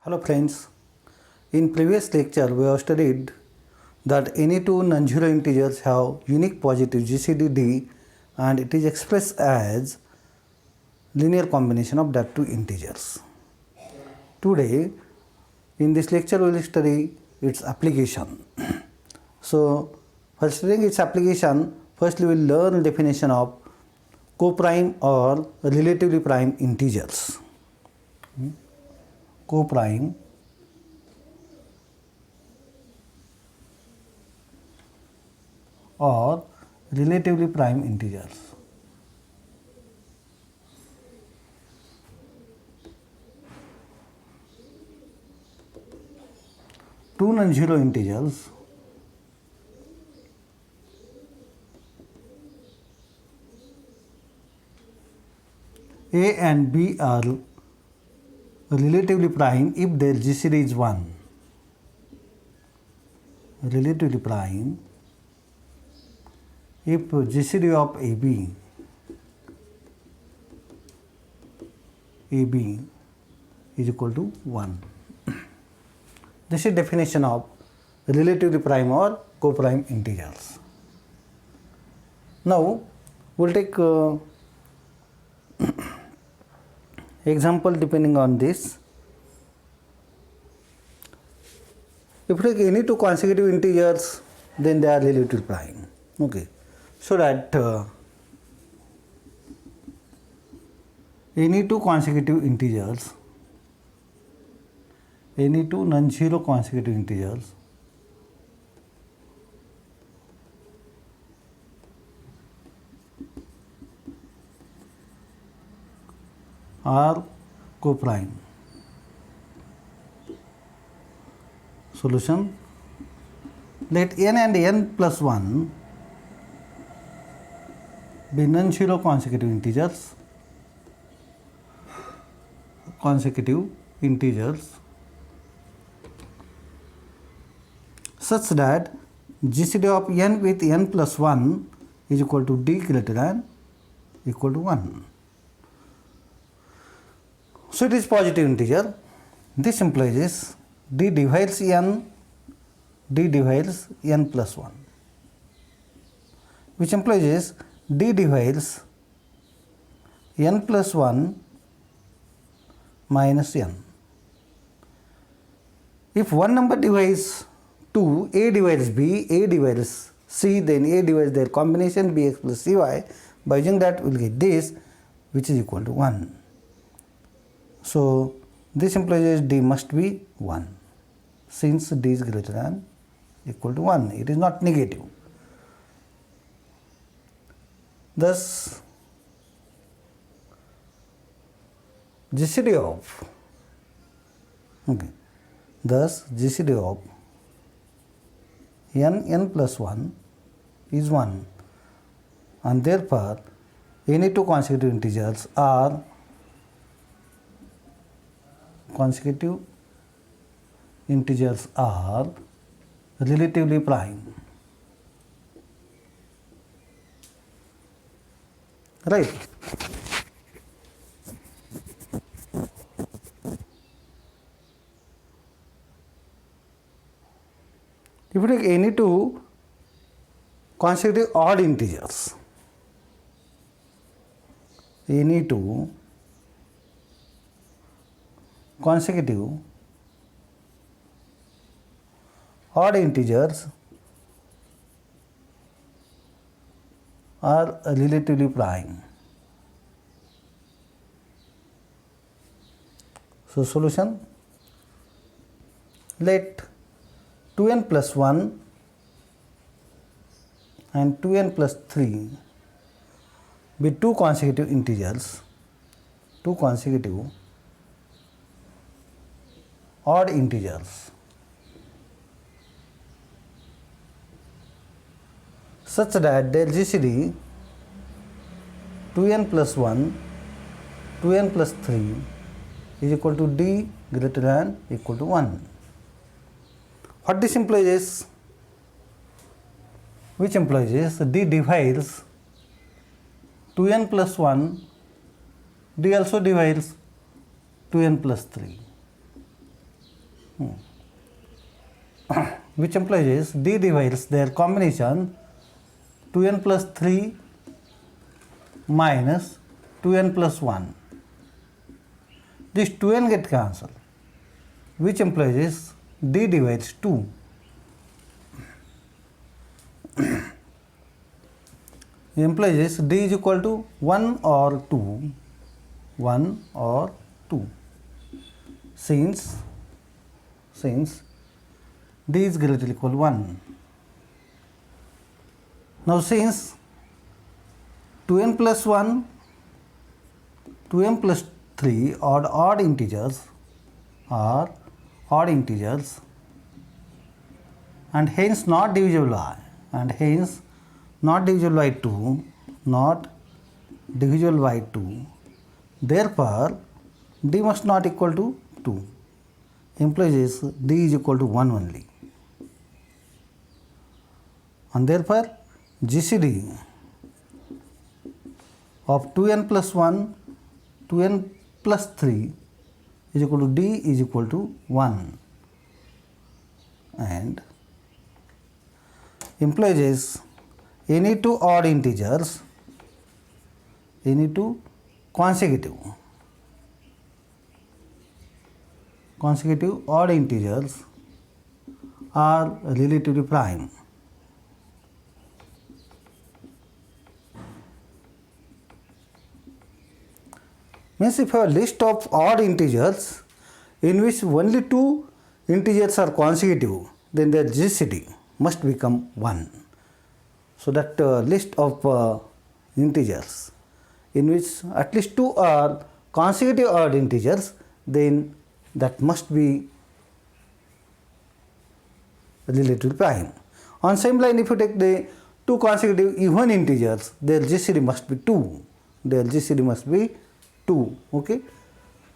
Hello friends, in previous lecture we have studied that any two non-zero integers have unique positive GCD and it is expressed as linear combination of that two integers. Today in this lecture we will study its application. So for studying its application, firstly we will learn definition of coprime or relatively prime integers. Coprime or relatively prime integers. Two non-zero integers A and B are relatively prime if their GCD is 1. Relatively prime if GCD of AB is equal to 1. This is definition of relatively prime or coprime integers. Now we will take example depending on this. If we take any two consecutive integers, then they are relatively prime. Okay, so that any two consecutive integers, any two non-zero consecutive integers are coprime. Solution: let n and n plus 1 be non-zero consecutive integers such that GCD of n with n plus 1 is equal to d greater than equal to 1. So it is positive integer. This implies d divides n plus 1, which implies d divides n plus 1 minus n. If one number divides 2, a divides b, a divides c, then a divides their combination bx plus cy. By using that we will get this, which is equal to 1. So this implies d must be 1, since d is greater than equal to 1. It is not negative. Thus GCD of n plus 1 is 1, and therefore any two consecutive integers are relatively prime. Right. If you take any two consecutive odd integers, any two consecutive odd integers are relatively prime. So solution: let 2n plus 1 and 2n plus 3 be two consecutive integers, two consecutive odd integers such that their GCD 2n plus 1, 2n plus 3 is equal to d greater than equal to 1. What this implies? Which implies d divides 2n plus 1, d also divides 2n plus 3. which implies D divides their combination 2n plus 3 minus 2n plus 1. This 2n get cancelled, which implies D divides 2. Implies D is equal to 1 or 2, 1 or 2, since D is greater than or equal to 1. Now since 2n plus 1, 2n plus 3 are odd integers, and hence not divisible by, not divisible by 2, therefore D must not equal to 2, implies D is equal to 1 only, and therefore GCD of 2n plus 1, 2n plus 3 is equal to D is equal to 1, and implies any two odd integers, any two consecutive odd integers are relatively prime. Means if you have a list of odd integers in which only two integers are consecutive, then their GCD must become 1. So that list of integers in which at least two are consecutive odd integers, then that must be relatively prime. On same line, if you take the two consecutive even integers, their GCD must be 2. Okay.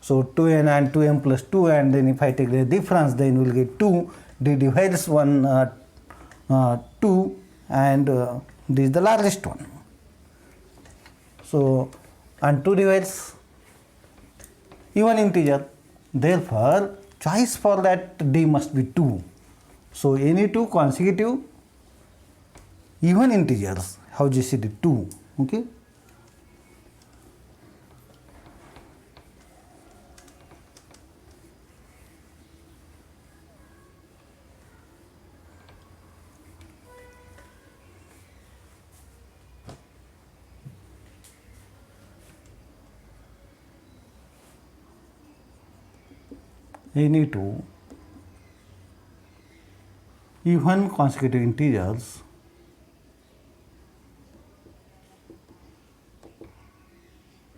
So 2n and 2m plus 2, and then if I take the difference, then we will get 2. D divides 1, 2, and this is the largest one. So, and 2 divides even integer, therefore choice for that D must be 2. So any two consecutive even integers have GCD 2. Okay. Any two even consecutive integers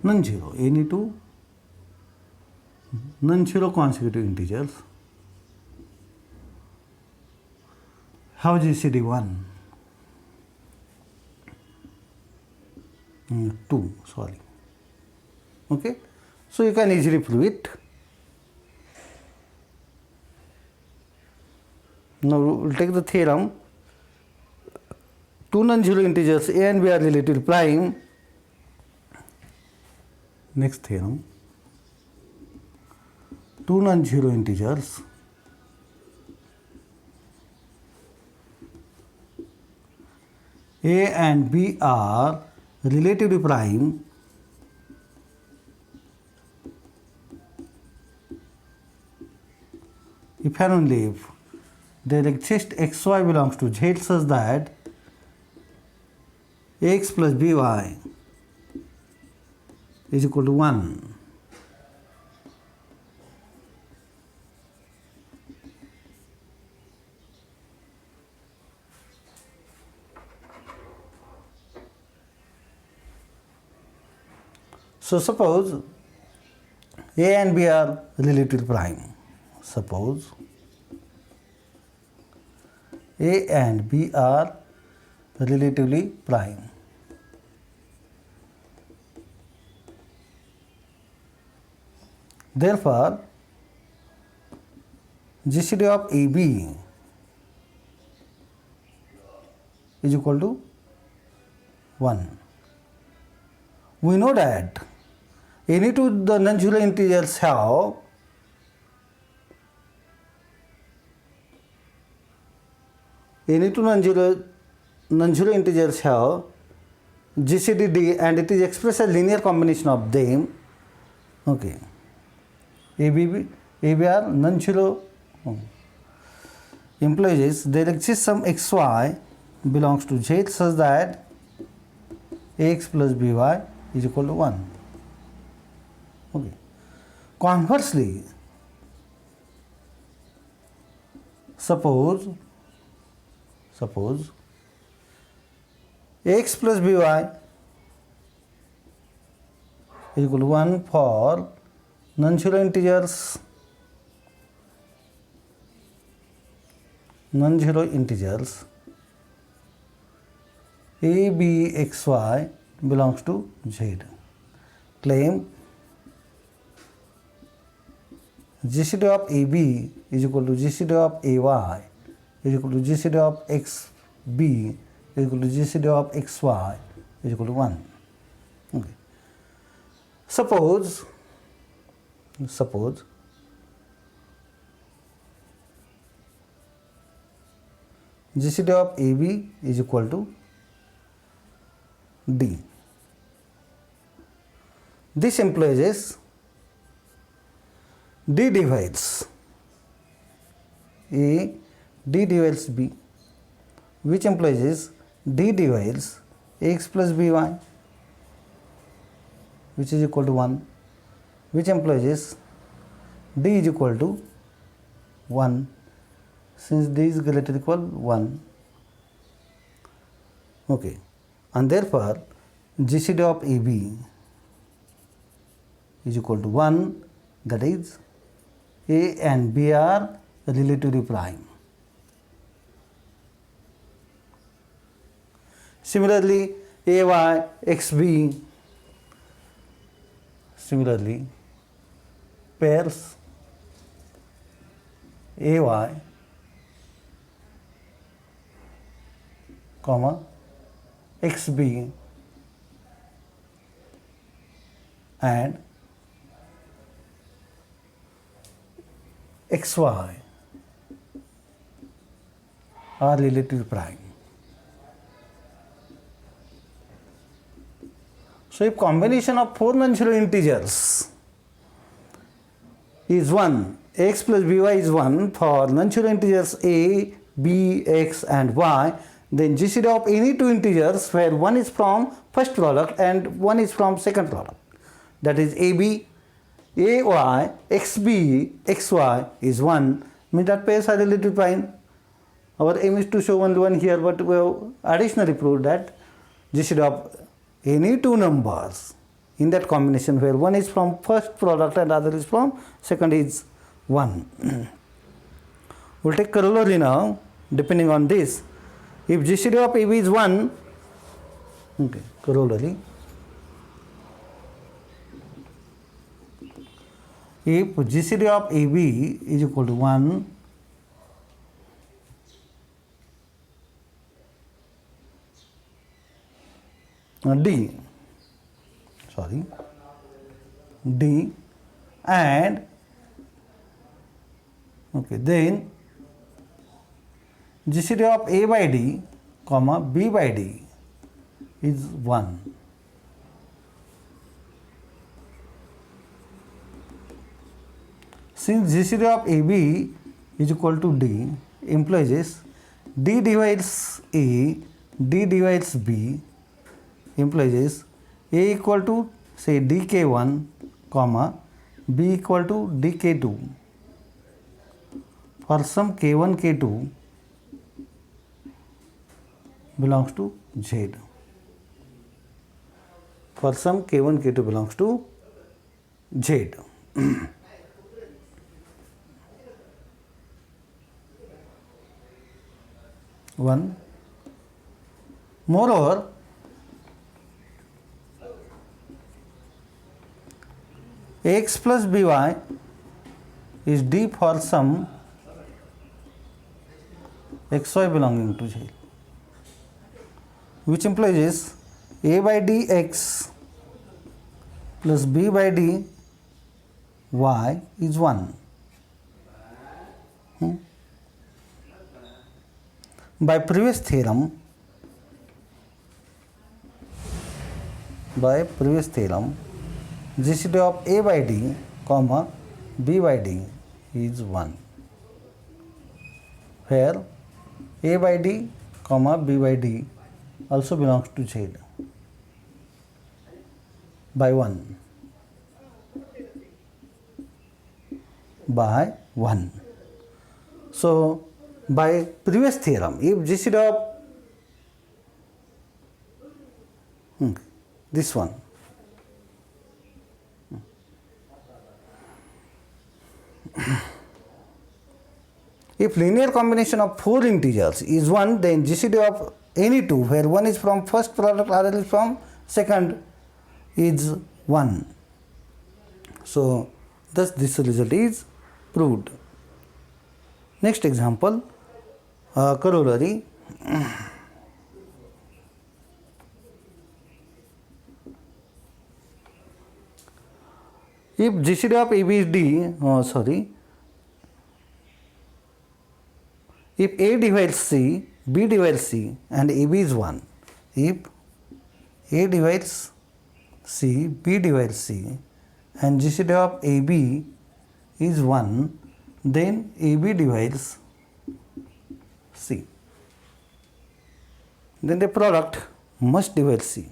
non-zero, any two non-zero consecutive integers have GCD 1, 2, sorry. Okay. So you can easily prove it. Now we will take the theorem. Two non-zero integers a and b are relatively prime. Next theorem. Two non-zero integers a and b are relatively prime if and only if there exists xy belongs to Z such that ax plus by is equal to 1. So suppose a and b are relatively prime. Suppose a and b are relatively prime. Therefore, GCD of AB is equal to 1. We know that any two the non-zero integers have any two non-zero integers have GCD D and it is expressed as linear combination of them. Okay. AB are non-zero implies there exists some xy belongs to Z such that ax plus by is equal to 1. Okay. Conversely, suppose ax plus by is equal to 1 for non-zero integers a, b, x, y belongs to Z. Claim GCD of AB is equal to GCD of AY is equal to GCD of XB is equal to GCD of XY is equal to 1. Okay. Suppose GCD of AB is equal to D. This implies D divides A, D divides B, which implies D divides x plus by, which is equal to 1, which implies D is equal to 1, since D is greater than equal 1. Okay. And therefore, GCD of AB is equal to 1, that is A and B are relatively prime. Similarly, AY, XB, pairs AY, comma, XB and XY are relative prime. So, if combination of 4 non-zero integers is 1, x plus by is 1 for non-zero integers a, b, x and y, then GCD of any two integers where one is from first product and one is from second product, that is AB, AY, XB, XY is 1, means that pairs are relative prime. Our aim is to show only one here, but we have additionally proved that GCD of any two numbers in that combination where one is from first product and other is from second is 1. We will take corollary now. Depending on this, if GCD of AB is 1, okay, corollary, if GCD of AB is equal to 1, D and okay, then GCD of A by D, comma, B by D is 1. Since GCD of AB is equal to D, implies D divides A, D divides B, implies A equal to say dk1, comma, B equal to dk2 for some k1, k2 belongs to Z. For some k1, k2 belongs to Z. One. Moreover, x plus by is D for some xy belonging to Z, which implies A by dx plus B by dy is 1. by previous theorem, GCD of A by D, comma B by D is 1, where A by D, comma B by D also belongs to Z by 1. By 1. So, by previous theorem, if GCD of this one, if linear combination of 4 integers is 1, then GCD of any two where 1 is from first product, RL is from second, is 1. So, thus this result is proved. Next example, corollary. If GCD of AB is D, if A divides C, B divides C and AB is 1, if A divides C, B divides C and GCD of AB is 1, then AB divides C. Then the product must divide C.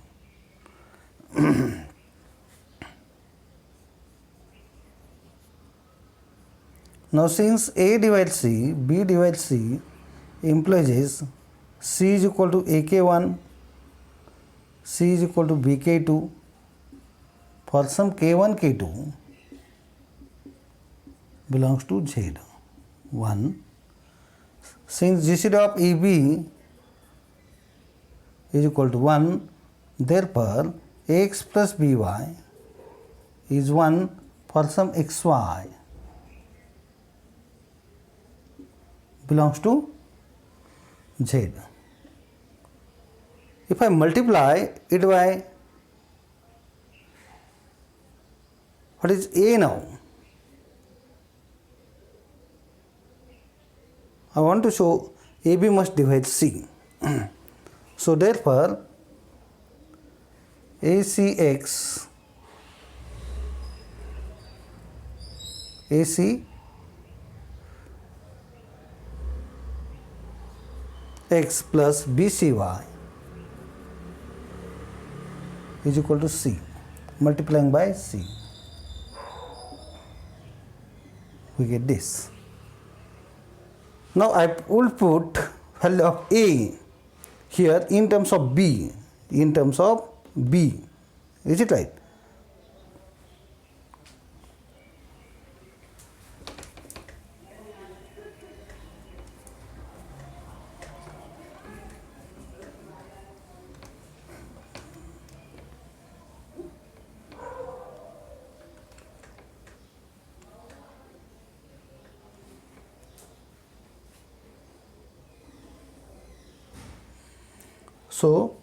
Now, since A divides C, B divides C implies C is equal to AK1, C is equal to BK2 for some K1, K2 belongs to Z1. Since GCD of AB is equal to 1, therefore AX plus BY is 1 for some XY belongs to Z. If I multiply it by, what is A now? I want to show AB must divide C. So, therefore, AC X plus BCY is equal to C, multiplying by C. We get this. Now, I will put value of A here in terms of B, is it right? So,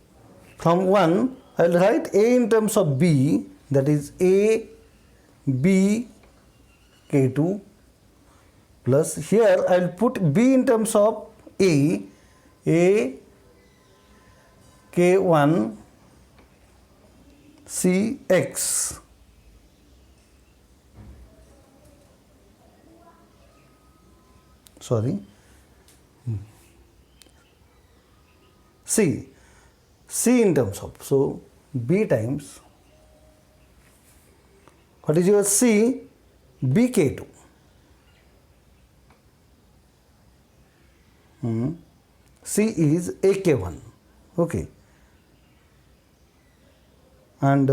from 1 I will write A in terms of B, that is A B K2, plus here I will put B in terms of A K1 C X. C in terms of, so B times, what is your C? BK2. C is AK1, okay, and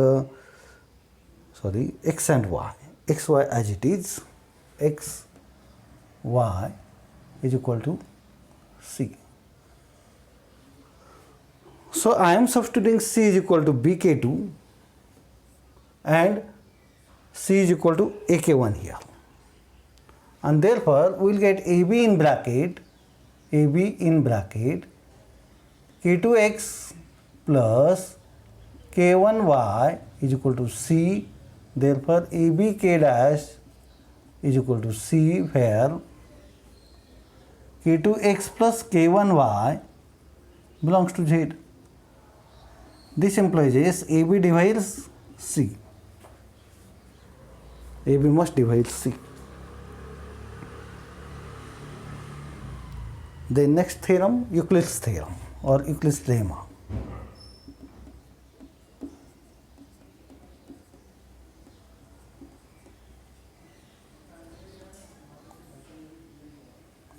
X and Y, XY as it is, XY is equal to C. So, I am substituting C is equal to BK2 and C is equal to AK1 here, and therefore, we will get AB in bracket K2X plus K1Y is equal to C, therefore, ABK dash is equal to C, where k2x plus k1y belongs to Z. This implies AB divides C. AB must divide C. The next theorem, Euclid's theorem or Euclid's lemma.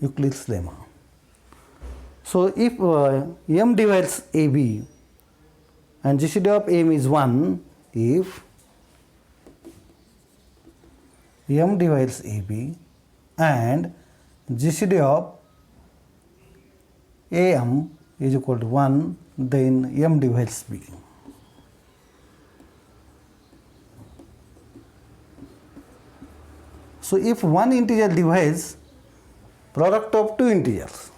Euclid's lemma. So if M divides AB and GCD of M is 1, if M divides AB and GCD of AM is equal to 1, then M divides B. So if one integer divides product of two integers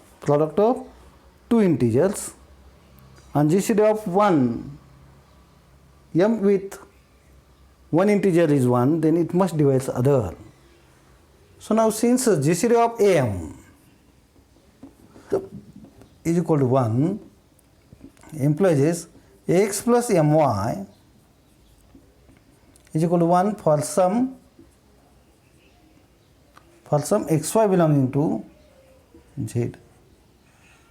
and GCD of 1, M with one integer is 1, then it must divide other. So now since GCD of AM is equal to 1, implies ax plus my is equal to 1 for some xy belonging to Z.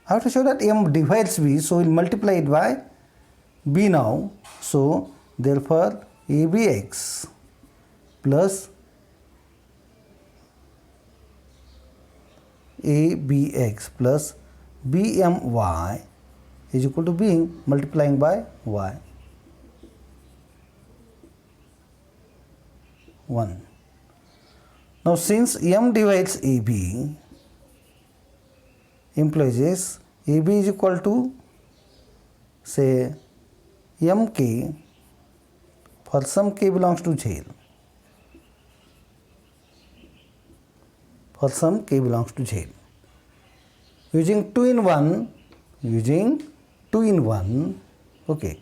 I have to show that M divides B, so we will multiply it by B now. So therefore ABX plus ABX plus BMY is equal to B multiplying by Y. 1. Now since M divides AB, implies AB is equal to say MK for some K belongs to Z. For some K belongs to Z. Using 2 in 1, okay.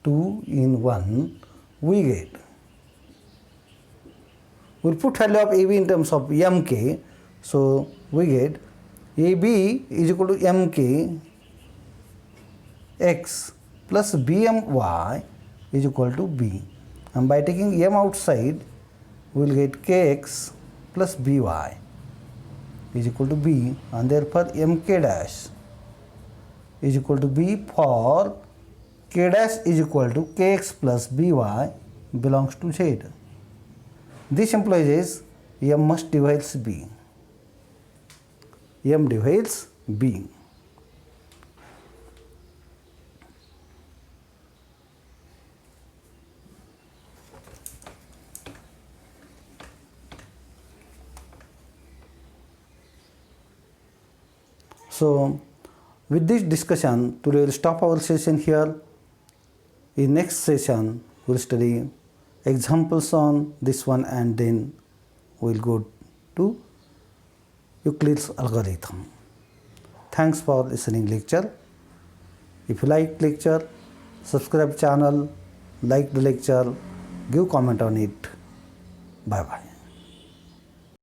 Two in 1, we get. We'll put value of AB in terms of MK. So we get AB is equal to MK x plus BMY is equal to B. And by taking M outside, we will get Kx plus By is equal to B, and therefore Mk dash is equal to B for K dash is equal to Kx plus By belongs to Z. This implies M must divides B. M divides B. So with this discussion, today we will stop our session here. In next session, we will study examples on this one, and then we will go to Euclid's algorithm. Thanks for listening lecture. If you like lecture, subscribe channel, like the lecture, give comment on it. Bye bye.